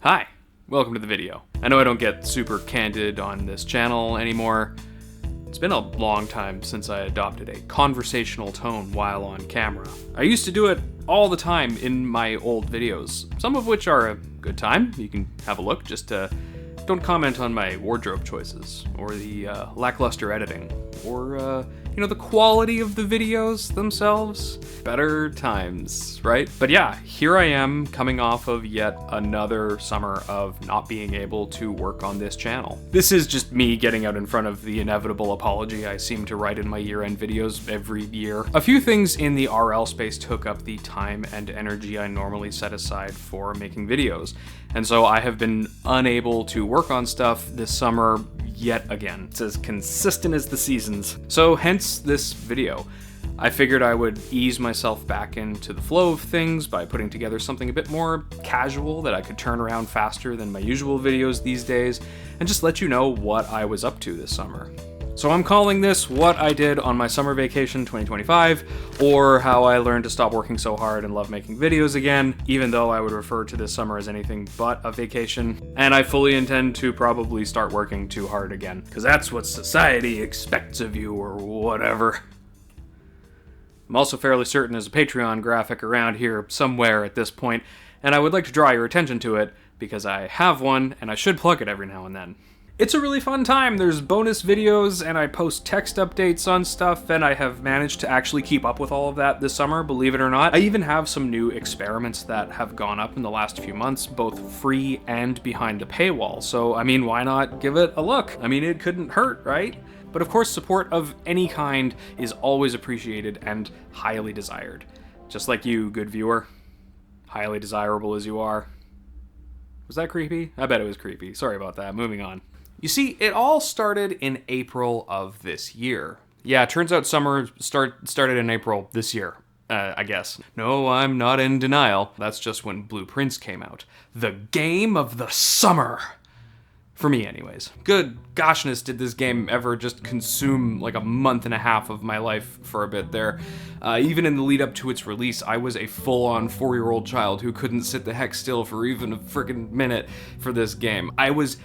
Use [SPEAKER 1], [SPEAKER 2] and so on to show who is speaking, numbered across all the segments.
[SPEAKER 1] Hi, welcome to the video. I know I don't get super candid on this channel anymore. It's been a long time since I adopted a conversational tone while on camera. I used to do it all the time in my old videos, some of which are a good time. You can have a look, just don't comment on my wardrobe choices, or the lackluster editing, or the quality of the videos themselves. Better times, right? But yeah, here I am coming off of yet another summer of not being able to work on this channel. This is just me getting out in front of the inevitable apology I seem to write in my year-end videos every year. A few things in the RL space took up the time and energy I normally set aside for making videos, and so I have been unable to work on stuff this summer yet again. It's as consistent as the seasons. So hence this video. I figured I would ease myself back into the flow of things by putting together something a bit more casual that I could turn around faster than my usual videos these days, and just let you know what I was up to this summer. So I'm calling this What I Did on My Summer Vacation 2025, or How I Learned to Stop Working So Hard and Love Making Videos Again, even though I would refer to this summer as anything but a vacation. And I fully intend to probably start working too hard again, because that's what society expects of you, or whatever. I'm also fairly certain there's a Patreon graphic around here somewhere at this point, and I would like to draw your attention to it, because I have one, and I should plug it every now and then. It's a really fun time. There's bonus videos, and I post text updates on stuff, and I have managed to actually keep up with all of that this summer, believe it or not. I even have some new experiments that have gone up in the last few months, both free and behind the paywall, so I mean, why not give it a look? I mean, it couldn't hurt, right? But of course, support of any kind is always appreciated and highly desired. Just like you, good viewer. Highly desirable as you are. Was that creepy? I bet it was creepy. Sorry about that. Moving on. You see, it all started in April of this year. Yeah, it turns out summer started in April this year, I guess. No, I'm not in denial. That's just when Blue Prince came out. The game of the summer! For me, anyways. Good goshness, did this game ever just consume like a month and a half of my life for a bit there. Even in the lead up to its release, I was a full-on 4-year-old child who couldn't sit the heck still for even a freaking minute for this game. I was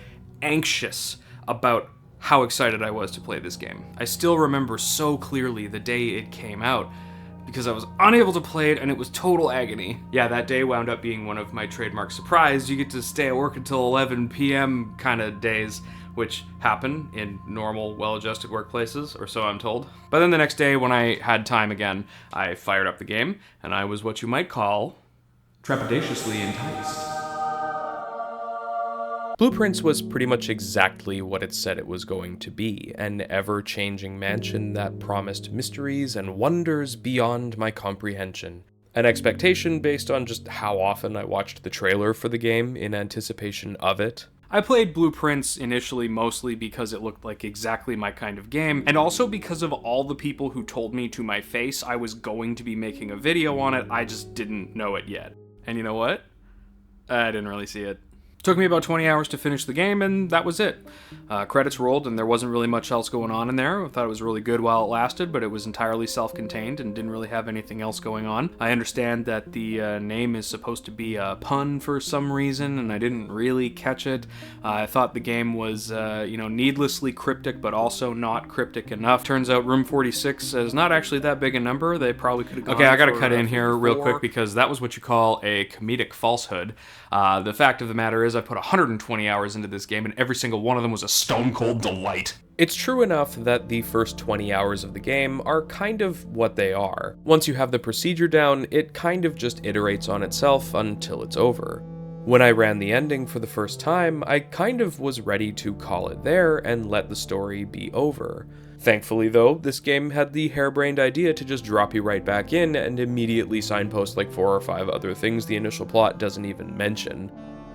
[SPEAKER 1] anxious about how excited I was to play this game. I still remember so clearly the day it came out, because I was unable to play it and it was total agony. Yeah, that day wound up being one of my trademark surprise, you get to stay at work until 11 p.m. kind of days, which happen in normal, well-adjusted workplaces, or so I'm told. But then the next day, when I had time again, I fired up the game, and I was what you might call trepidatiously enticed. Blue Prince was pretty much exactly what it said it was going to be, an ever-changing mansion that promised mysteries and wonders beyond my comprehension. An expectation based on just how often I watched the trailer for the game in anticipation of it. I played Blue Prince initially mostly because it looked like exactly my kind of game, and also because of all the people who told me to my face I was going to be making a video on it. I just didn't know it yet. And you know what? I didn't really see it. Took me about 20 hours to finish the game, and that was it. Credits rolled, and there wasn't really much else going on in there. I thought it was really good while it lasted, but it was entirely self-contained and didn't really have anything else going on. I understand that the name is supposed to be a pun for some reason, and I didn't really catch it. I thought the game was, needlessly cryptic, but also not cryptic enough. Turns out Room 46 is not actually that big a number. They probably could have gone. Okay, I gotta cut in here real quick because that was what you call a comedic falsehood. The fact of the matter is I put 120 hours into this game, and every single one of them was a stone-cold delight. It's true enough that the first 20 hours of the game are kind of what they are. Once you have the procedure down, it kind of just iterates on itself until it's over. When I ran the ending for the first time, I kind of was ready to call it there and let the story be over. Thankfully though, this game had the harebrained idea to just drop you right back in and immediately signpost like 4 or 5 other things the initial plot doesn't even mention.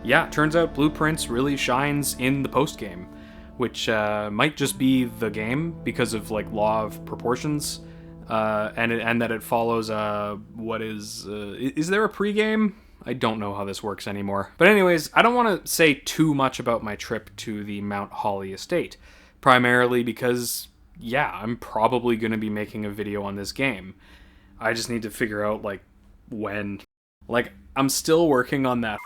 [SPEAKER 1] Yeah, turns out Blue Prince really shines in the post-game, which might just be the game because of like law of proportions, and that it follows is there a pre-game? I don't know how this works anymore. But anyways, I don't want to say too much about my trip to the Mount Holly estate, primarily because, yeah, I'm probably going to be making a video on this game. I just need to figure out, like, when. Like, I'm still working on that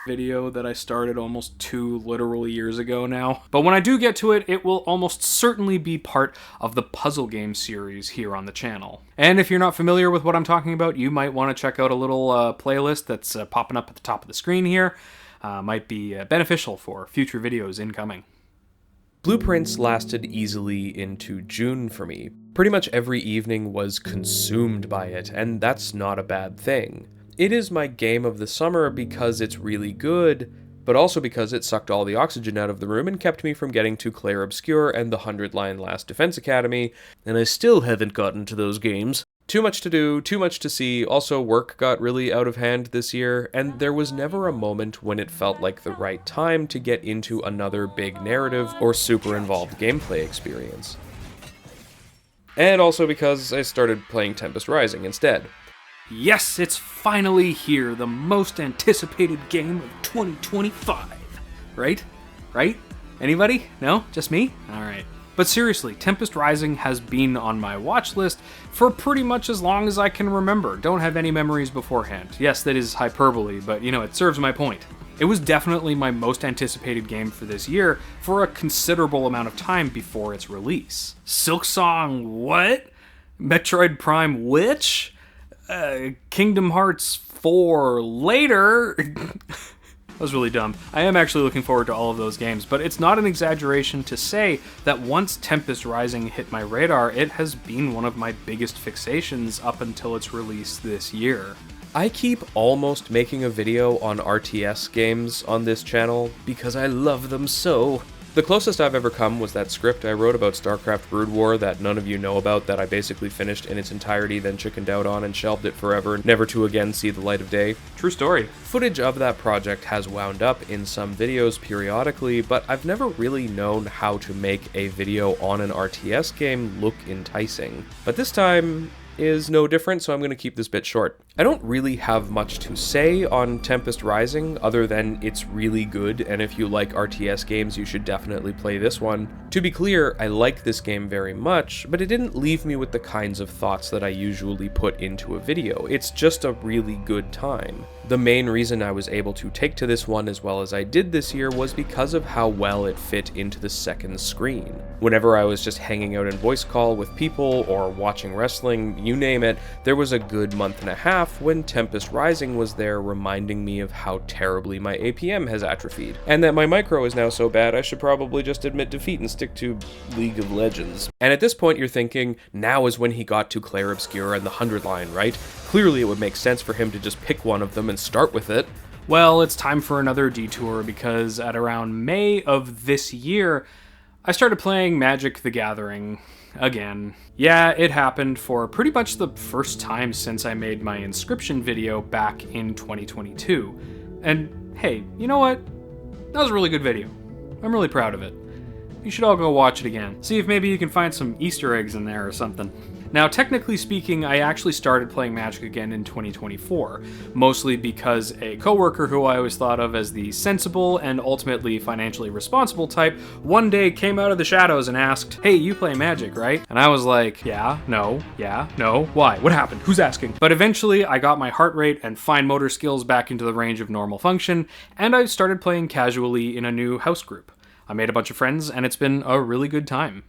[SPEAKER 1] video that I started almost 2 literal years ago now. But when I do get to it, it will almost certainly be part of the puzzle game series here on the channel. And if you're not familiar with what I'm talking about, you might want to check out a little playlist that's popping up at the top of the screen here. Might be beneficial for future videos incoming.
[SPEAKER 2] Blueprints lasted easily into June for me. Pretty much every evening was consumed by it, and that's not a bad thing. It is my game of the summer because it's really good, but also because it sucked all the oxygen out of the room and kept me from getting to Clair Obscure and the 100-line Last Defense Academy, and I still haven't gotten to those games. Too much to do, too much to see, also work got really out of hand this year, and there was never a moment when it felt like the right time to get into another big narrative or super involved gameplay experience. And also because I started playing Tempest Rising instead.
[SPEAKER 1] Yes, it's finally here, the most anticipated game of 2025. Right? Right? Anybody? No? Just me? Alright. But seriously, Tempest Rising has been on my watch list for pretty much as long as I can remember. Don't have any memories beforehand. Yes, that is hyperbole, but you know, it serves my point. It was definitely my most anticipated game for this year for a considerable amount of time before its release. Silksong what? Metroid Prime which? Kingdom Hearts 4 later? That was really dumb. I am actually looking forward to all of those games, but it's not an exaggeration to say that once Tempest Rising hit my radar, it has been one of my biggest fixations up until its release this year.
[SPEAKER 2] I keep almost making a video on RTS games on this channel because I love them so. The closest I've ever come was that script I wrote about StarCraft Brood War that none of you know about, that I basically finished in its entirety, then chickened out on and shelved it forever, never to again see the light of day.
[SPEAKER 1] True story.
[SPEAKER 2] Footage of that project has wound up in some videos periodically, but I've never really known how to make a video on an RTS game look enticing. But this time is no different, so I'm going to keep this bit short. I don't really have much to say on Tempest Rising, other than it's really good, and if you like RTS games, you should definitely play this one. To be clear, I like this game very much, but it didn't leave me with the kinds of thoughts that I usually put into a video. It's just a really good time. The main reason I was able to take to this one as well as I did this year was because of how well it fit into the second screen. Whenever I was just hanging out in voice call with people or watching wrestling, you name it, there was a good month and a half when Tempest Rising was there reminding me of how terribly my APM has atrophied, and that my micro is now so bad I should probably just admit defeat and stick to League of Legends. And at this point you're thinking, now is when he got to Clair Obscure and the 100-line, right? Clearly it would make sense for him to just pick one of them and start with it.
[SPEAKER 1] Well, it's time for another detour because at around May of this year, I started playing Magic: The Gathering again. Yeah, it happened for pretty much the first time since I made my Inscription video back in 2022. And hey, you know what? That was a really good video. I'm really proud of it. You should all go watch it again. See if maybe you can find some Easter eggs in there or something. Now, technically speaking, I actually started playing Magic again in 2024, mostly because a coworker who I always thought of as the sensible and ultimately financially responsible type one day came out of the shadows and asked, "Hey, you play Magic, right?" And I was like, yeah, no, why? What happened? Who's asking? But eventually, I got my heart rate and fine motor skills back into the range of normal function, and I started playing casually in a new house group. I made a bunch of friends, and it's been a really good time.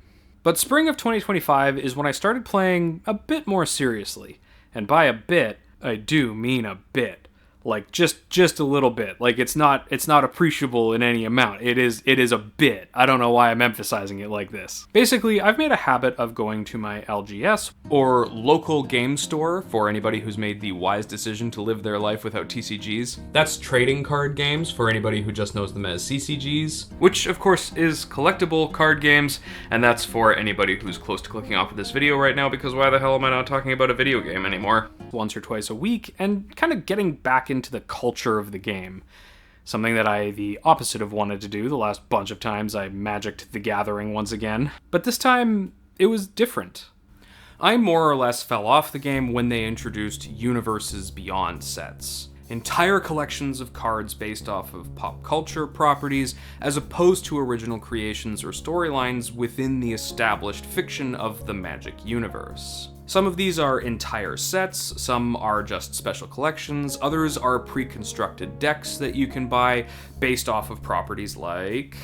[SPEAKER 1] But spring of 2025 is when I started playing a bit more seriously. And by a bit, I do mean a bit. Like just a little bit. Like it's not appreciable in any amount. It is a bit. I don't know why I'm emphasizing it like this. Basically, I've made a habit of going to my LGS, or local game store, for anybody who's made the wise decision to live their life without TCGs. That's trading card games for anybody who just knows them as CCGs, which of course is collectible card games, and that's for anybody who's close to clicking off of this video right now, because why the hell am I not talking about a video game anymore? Once or twice a week, and kind of getting back into the culture of the game. Something that I the opposite of wanted to do the last bunch of times I Magicked the Gathering once again. But this time, it was different. I more or less fell off the game when they introduced Universes Beyond sets. Entire collections of cards based off of pop culture properties, as opposed to original creations or storylines within the established fiction of the Magic universe. Some of these are entire sets, some are just special collections, others are pre-constructed decks that you can buy based off of properties like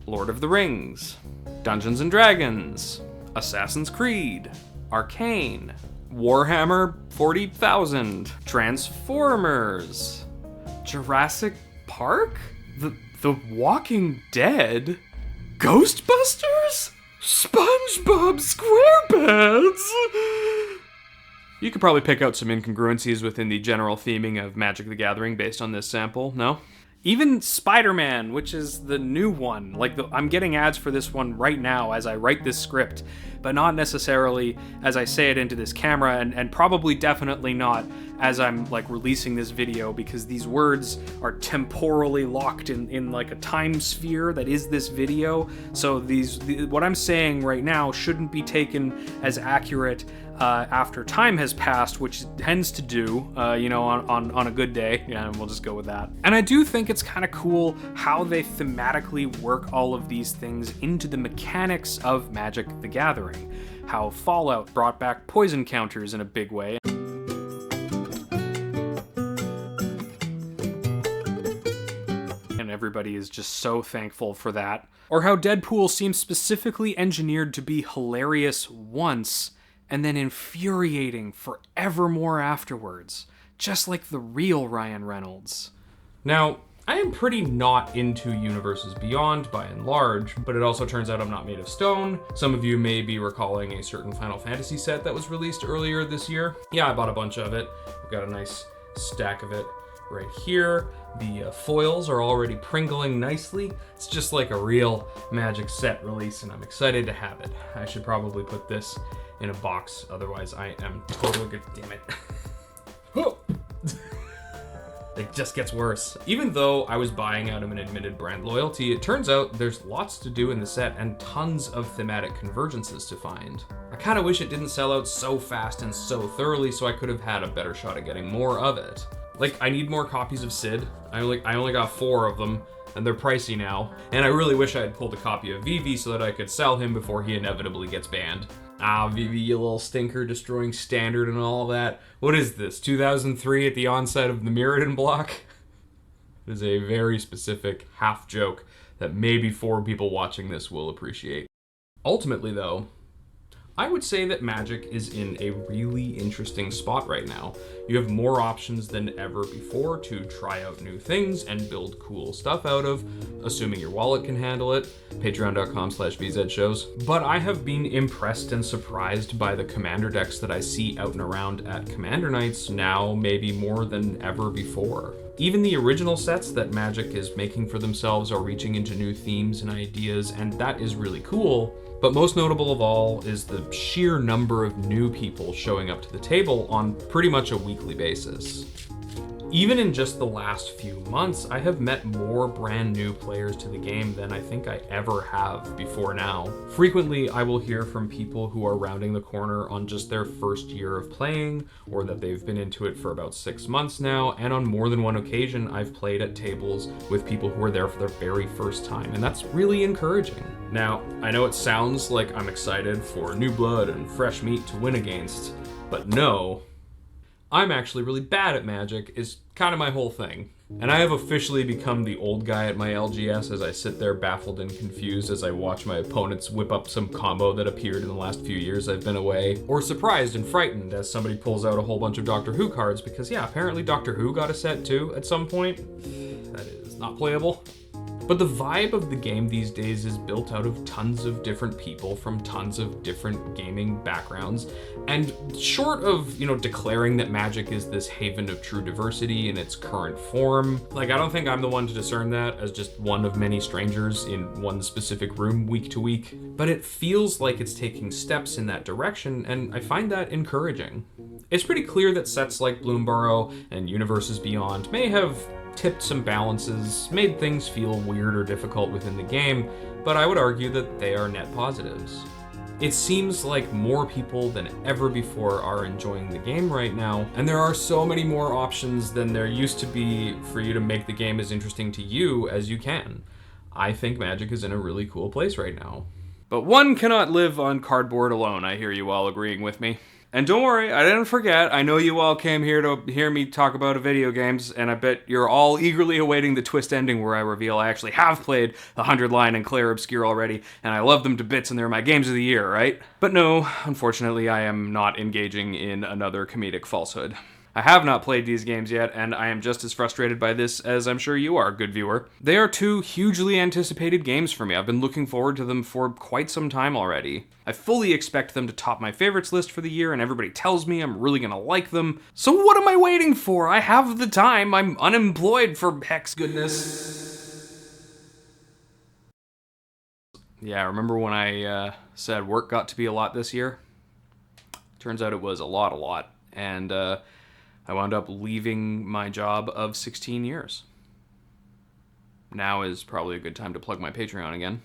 [SPEAKER 1] Lord of the Rings, Dungeons and Dragons, Assassin's Creed, Arcane, Warhammer 40,000, Transformers, Jurassic Park, The Walking Dead, Ghostbusters, SpongeBob SquarePants. You could probably pick out some incongruencies within the general theming of Magic the Gathering based on this sample, no? Even Spider-Man, which is the new one. I'm getting ads for this one right now as I write this script, but not necessarily as I say it into this camera, and probably definitely not as I'm releasing this video, because these words are temporally locked in a time sphere that is this video. So what I'm saying right now shouldn't be taken as accurate after time has passed, which it tends to do, on a good day. Yeah, we'll just go with that. And I do think it's kind of cool how they thematically work all of these things into the mechanics of Magic the Gathering. How Fallout brought back poison counters in a big way. And everybody is just so thankful for that. Or how Deadpool seems specifically engineered to be hilarious once, and then infuriating forevermore afterwards, just like the real Ryan Reynolds. Now, I am pretty not into Universes Beyond by and large, but it also turns out I'm not made of stone. Some of you may be recalling a certain Final Fantasy set that was released earlier this year. Yeah, I bought a bunch of it. I've got a nice stack of it right here. The foils are already pringling nicely. It's just like a real Magic set release, and I'm excited to have it. I should probably put this in a box, otherwise I am totally good. Damn it. It just gets worse. Even though I was buying out of an admitted brand loyalty, it turns out there's lots to do in the set and tons of thematic convergences to find. I kind of wish it didn't sell out so fast and so thoroughly, so I could have had a better shot at getting more of it. I need more copies of Sid. I only got 4 of them, and they're pricey now. And I really wish I had pulled a copy of Vivi so that I could sell him before he inevitably gets banned. Ah, Vivi, you little stinker, destroying standard and all that. What is this, 2003 at the onset of the Mirrodin block? It is a very specific half joke that maybe 4 people watching this will appreciate. Ultimately, though, I would say that Magic is in a really interesting spot right now. You have more options than ever before to try out new things and build cool stuff out of, assuming your wallet can handle it. Patreon.com/VZShows. But I have been impressed and surprised by the commander decks that I see out and around at Commander Nights now, maybe more than ever before. Even the original sets that Magic is making for themselves are reaching into new themes and ideas, and that is really cool. But most notable of all is the sheer number of new people showing up to the table on pretty much a weekly basis. Even in just the last few months, I have met more brand new players to the game than I think I ever have before now. Frequently, I will hear from people who are rounding the corner on just their first year of playing, or that they've been into it for about 6 months now, and on more than one occasion, I've played at tables with people who are there for their very first time, and that's really encouraging. Now, I know it sounds like I'm excited for new blood and fresh meat to win against, but no. I'm actually really bad at Magic is kind of my whole thing. And I have officially become the old guy at my LGS as I sit there baffled and confused as I watch my opponents whip up some combo that appeared in the last few years I've been away. Or surprised and frightened as somebody pulls out a whole bunch of Doctor Who cards because yeah, apparently Doctor Who got a set too at some point. That is not playable. But the vibe of the game these days is built out of tons of different people from tons of different gaming backgrounds. And short of, declaring that Magic is this haven of true diversity in its current form, I don't think I'm the one to discern that as just one of many strangers in one specific room week to week. But it feels like it's taking steps in that direction, and I find that encouraging. It's pretty clear that sets like Bloomburrow and Universes Beyond may have tipped some balances, made things feel weird or difficult within the game, but I would argue that they are net positives. It seems like more people than ever before are enjoying the game right now, and there are so many more options than there used to be for you to make the game as interesting to you as you can. I think Magic is in a really cool place right now. But one cannot live on cardboard alone, I hear you all agreeing with me. And don't worry, I didn't forget. I know you all came here to hear me talk about video games, and I bet you're all eagerly awaiting the twist ending where I reveal I actually have played the 100 Line and Clair Obscure already, and I love them to bits and they're my games of the year, right? But no, unfortunately I am not engaging in another comedic falsehood. I have not played these games yet, and I am just as frustrated by this as I'm sure you are, good viewer. They are two hugely anticipated games for me. I've been looking forward to them for quite some time already. I fully expect them to top my favorites list for the year, and everybody tells me I'm really gonna like them. So what am I waiting for? I have the time. I'm unemployed, for heck's goodness. Yeah, remember when I said work got to be a lot this year? Turns out it was a lot. And I wound up leaving my job of 16 years. Now is probably a good time to plug my Patreon again.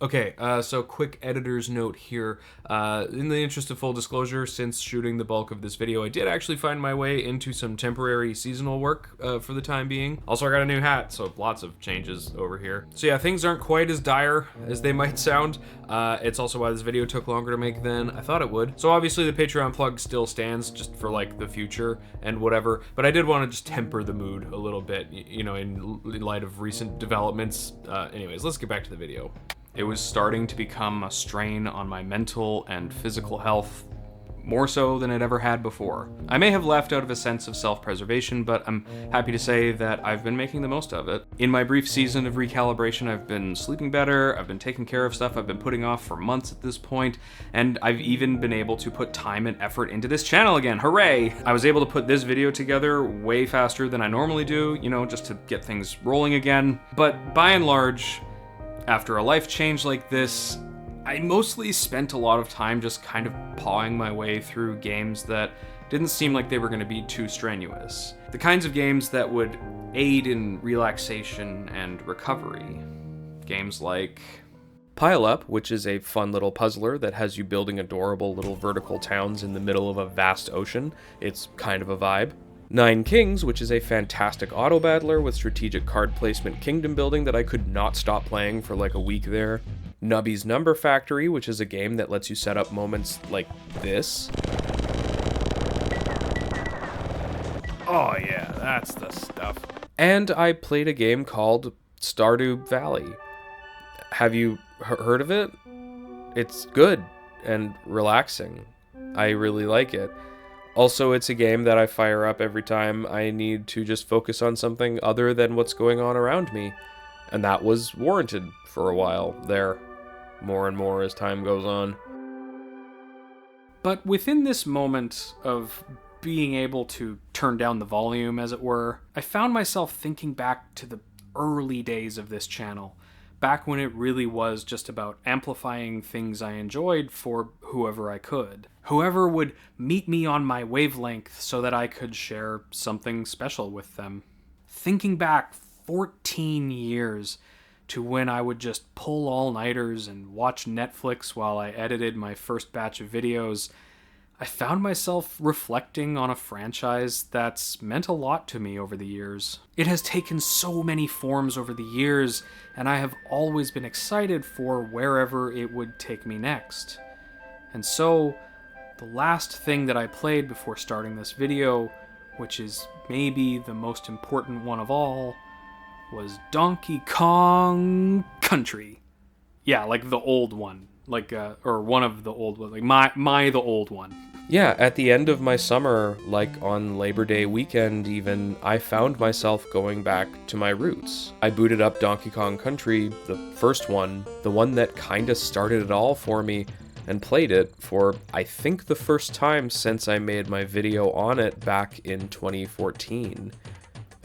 [SPEAKER 1] Okay, so quick editor's note here. In the interest of full disclosure, since shooting the bulk of this video, I did actually find my way into some temporary seasonal work for the time being. Also, I got a new hat, so lots of changes over here. So yeah, things aren't quite as dire as they might sound. It's also why this video took longer to make than I thought it would. So obviously the Patreon plug still stands just for like the future and whatever, but I did want to just temper the mood a little bit, you know, in light of recent developments. Anyways, let's get back to the video. It was starting to become a strain on my mental and physical health, more so than it ever had before. I may have left out of a sense of self-preservation, but I'm happy to say that I've been making the most of it. In my brief season of recalibration, I've been sleeping better, I've been taking care of stuff I've been putting off for months at this point, and I've even been able to put time and effort into this channel again. Hooray! I was able to put this video together way faster than I normally do, you know, just to get things rolling again. But by and large, after a life change like this, I mostly spent a lot of time just kind of pawing my way through games that didn't seem like they were going to be too strenuous. The kinds of games that would aid in relaxation and recovery. Games like
[SPEAKER 2] Pile Up, which is a fun little puzzler that has you building adorable little vertical towns in the middle of a vast ocean. It's kind of a vibe. Nine Kings, which is a fantastic auto battler with strategic card placement kingdom building that I could not stop playing for like a week there. Nubby's Number Factory, which is a game that lets you set up moments like this.
[SPEAKER 1] oh yeah, that's the stuff.
[SPEAKER 2] And I played a game called Stardew Valley. Have you heard of it? It's good and relaxing. I really like it. Also, it's a game that I fire up every time I need to just focus on something other than what's going on around me. And that was warranted for a while there. More and more as time goes on.
[SPEAKER 1] But within this moment of being able to turn down the volume, as it were, I found myself thinking back to the early days of this channel. Back when it really was just about amplifying things I enjoyed for whoever I could. Whoever would meet me on my wavelength so that I could share something special with them. Thinking back 14 years to when I would just pull all-nighters and watch Netflix while I edited my first batch of videos, I found myself reflecting on a franchise that's meant a lot to me over the years. It has taken so many forms over the years, and I have always been excited for wherever it would take me next. And so, the last thing that I played before starting this video, which is maybe the most important one of all, was Donkey Kong Country. Yeah, like the old one. Like, or one of the old ones. Like, the old one.
[SPEAKER 2] Yeah, at the end of my summer, like on Labor Day weekend even, I found myself going back to my roots. I booted up Donkey Kong Country, the first one, the one that kinda started it all for me, and played it for, I think, the first time since I made my video on it back in 2014.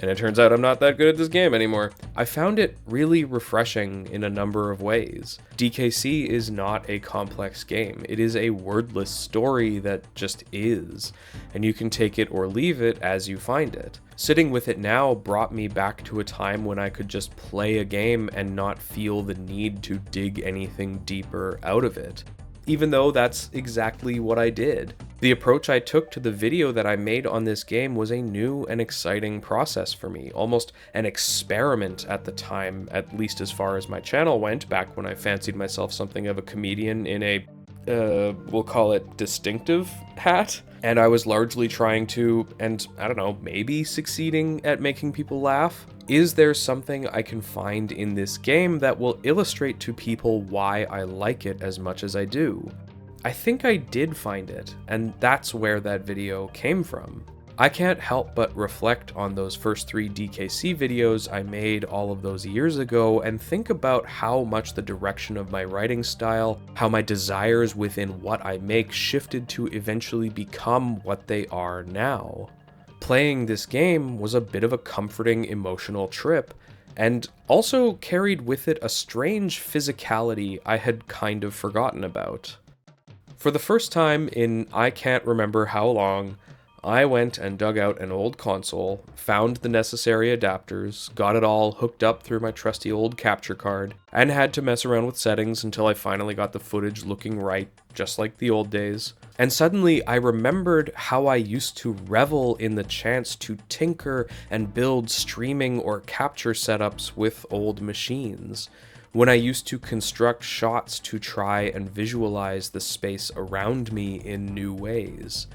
[SPEAKER 2] And it turns out I'm not that good at this game anymore. I found it really refreshing in a number of ways. DKC is not a complex game. It is a wordless story that just is, and you can take it or leave it as you find it. Sitting with it now brought me back to a time when I could just play a game and not feel the need to dig anything deeper out of it. Even though that's exactly what I did. The approach I took to the video that I made on this game was a new and exciting process for me, almost an experiment at the time, at least as far as my channel went, back when I fancied myself something of a comedian in a we'll call it distinctive hat. And I was largely trying to, and I don't know, maybe succeeding at making people laugh. Is there something I can find in this game that will illustrate to people why I like it as much as I do? I think I did find it, and that's where that video came from. I can't help but reflect on those first 3 DKC videos I made all of those years ago and think about how much the direction of my writing style, how my desires within what I make shifted to eventually become what they are now. Playing this game was a bit of a comforting emotional trip, and also carried with it a strange physicality I had kind of forgotten about. For the first time in I can't remember how long, I went and dug out an old console, found the necessary adapters, got it all hooked up through my trusty old capture card, and had to mess around with settings until I finally got the footage looking right, just like the old days. And suddenly I remembered how I used to revel in the chance to tinker and build streaming or capture setups with old machines, when I used to construct shots to try and visualize the space around me in new ways.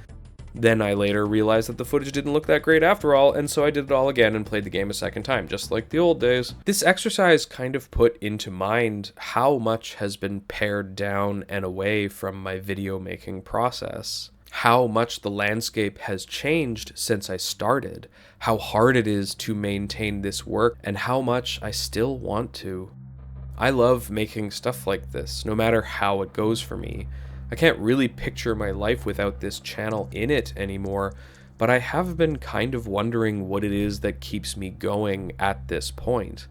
[SPEAKER 2] Then I later realized that the footage didn't look that great after all, and so I did it all again and played the game a second time, just like the old days. This exercise kind of put into mind how much has been pared down and away from my video making process. How much the landscape has changed since I started, how hard it is to maintain this work, and how much I still want to. I love making stuff like this, no matter how it goes for me. I can't really picture my life without this channel in it anymore, but I have been kind of wondering what it is that keeps me going at this point.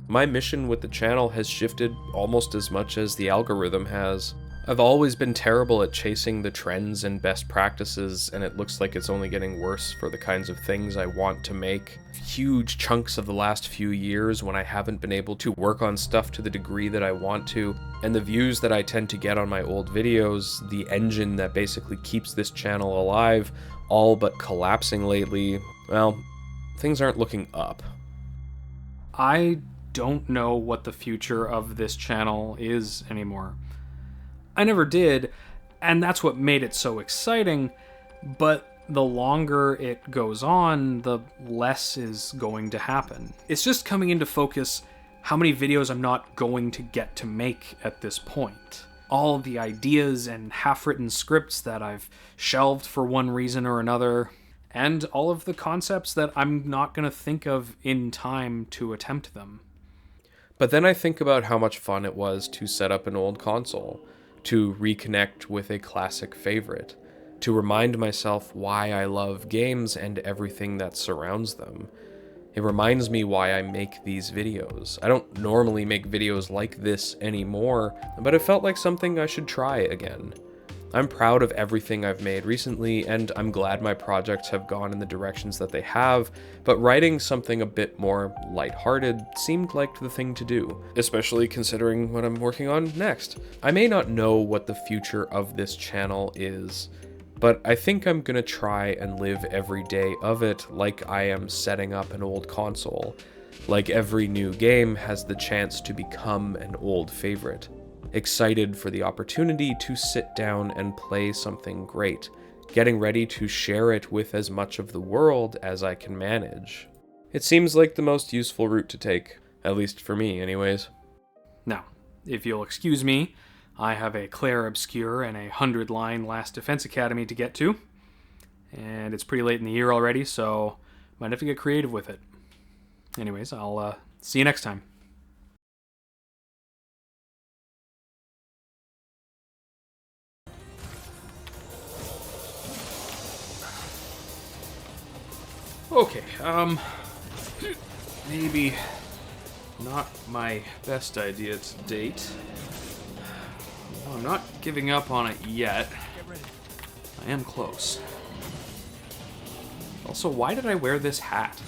[SPEAKER 2] My mission with the channel has shifted almost as much as the algorithm has. I've always been terrible at chasing the trends and best practices, and it looks like it's only getting worse for the kinds of things I want to make. Huge chunks of the last few years when I haven't been able to work on stuff to the degree that I want to, and the views that I tend to get on my old videos, the engine that basically keeps this channel alive, all but collapsing lately, well, things aren't looking up.
[SPEAKER 1] I don't know what the future of this channel is anymore. I never did, and that's what made it so exciting, but the longer it goes on, the less is going to happen. It's just coming into focus how many videos I'm not going to get to make at this point. All of the ideas and half-written scripts that I've shelved for one reason or another, and all of the concepts that I'm not going to think of in time to attempt them.
[SPEAKER 2] But then I think about how much fun it was to set up an old console, to reconnect with a classic favorite, to remind myself why I love games and everything that surrounds them. It reminds me why I make these videos. I don't normally make videos like this anymore, but it felt like something I should try again. I'm proud of everything I've made recently, and I'm glad my projects have gone in the directions that they have, but writing something a bit more lighthearted seemed like the thing to do, especially considering what I'm working on next. I may not know what the future of this channel is, but I think I'm gonna try and live every day of it like I am setting up an old console, like every new game has the chance to become an old favorite. Excited for the opportunity to sit down and play something great, getting ready to share it with as much of the world as I can manage. It seems like the most useful route to take, at least for me anyways.
[SPEAKER 1] Now, if you'll excuse me, I have a Clair Obscure and a 100-line Last Defense Academy to get to, and it's pretty late in the year already, so might have to get creative with it. Anyways, I'll see you next time. Okay, maybe not my best idea to date. No, I'm not giving up on it yet. I am close. Also, why did I wear this hat?